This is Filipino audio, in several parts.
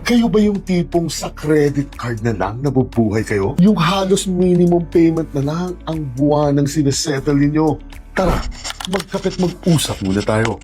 Kayo ba yung tipong sa credit card na lang nabubuhay kayo? Yung halos minimum payment na lang ang buwan ng sinesettle ninyo? Tara, magkapit mag-usap muna tayo.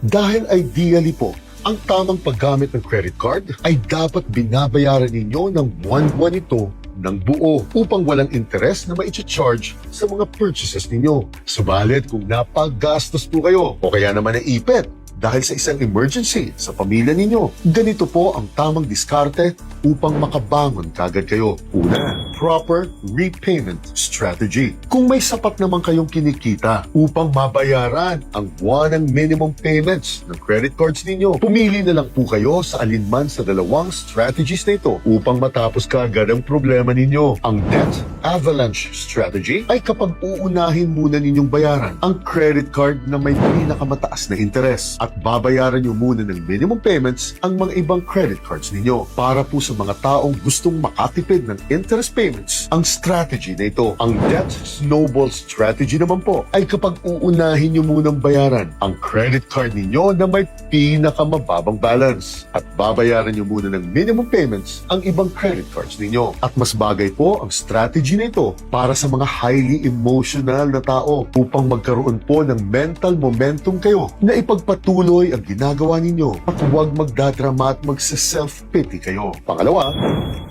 Dahil ideally po, ang tamang paggamit ng credit card ay dapat binabayaran ninyo ng buwan-buwan ito ng buo upang walang interes na ma-charge sa mga purchases ninyo. Subalit kung napaggastos po kayo o kaya naman naipit dahil sa isang emergency sa pamilya ninyo, ganito po ang tamang diskarte upang makabangon kagad kayo. Una, proper repayment strategy. Kung may sapat naman kayong kinikita upang mabayaran ang buwanang minimum payments ng credit cards ninyo, pumili na lang po kayo sa alinman sa dalawang strategies na ito upang matapos kagad ang problema ninyo. Ang debt avalanche strategy ay kapag uunahin muna ninyong bayaran ang credit card na may pinakamataas na interes at babayaran nyo muna ng minimum payments ang mga ibang credit cards ninyo. Para po sa mga taong gustong makatipid ng interest payments, ang strategy na ito, ang debt snowball strategy naman po, ay kapag uunahin nyo munang bayaran ang credit card ninyo na may pinakamababang balance at babayaran nyo muna ng minimum payments ang ibang credit cards ninyo. At mas bagay po ang strategy na ito para sa mga highly emotional na tao upang magkaroon po ng mental momentum kayo na ipagpatuloy ang ginagawa ninyo at huwag magdadrama at magsa-self-pity kayo. Pangalawa,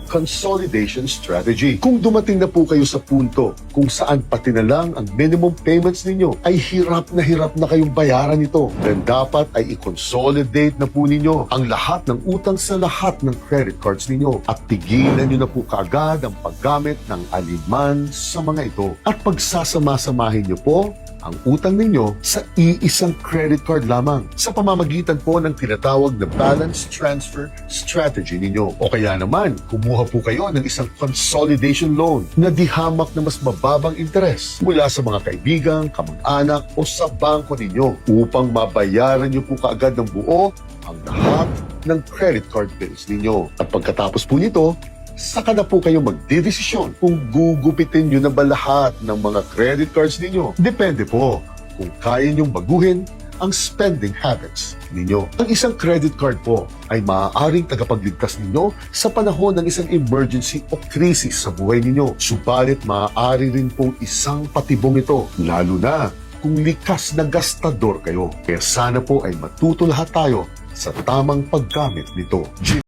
consolidation strategy. Kung dumating na po kayo sa punto kung saan pati na lang ang minimum payments ninyo ay hirap na kayong bayaran ito, then dapat ay i-consolidate na po ninyo ang lahat ng utang sa lahat ng credit cards ninyo at tigilan nyo na po kaagad ang paggamit ng aliman sa mga ito at pagsasama-samahin nyo po ang utang ninyo sa iisang credit card lamang sa pamamagitan po ng tinatawag na balance transfer strategy ninyo. O kaya naman, kumuha po kayo ng isang consolidation loan na dihamak na mas mababang interes mula sa mga kaibigan, kamag-anak o sa bangko ninyo upang mabayaran nyo po kaagad ng buo ang lahat ng credit card bills ninyo. At pagkatapos po nito, saka na po kayo magdedesisyon kung gugupitin nyo na ba lahat ng mga credit cards ninyo. Depende po kung kaya nyong baguhin ang spending habits ninyo. Ang isang credit card po ay maaaring tagapagligtas ninyo sa panahon ng isang emergency o krisis sa buhay ninyo. Subalit maaari rin pong isang patibong ito, lalo na kung likas na gastador kayo. Kaya sana po ay matuto lahat tayo sa tamang paggamit nito.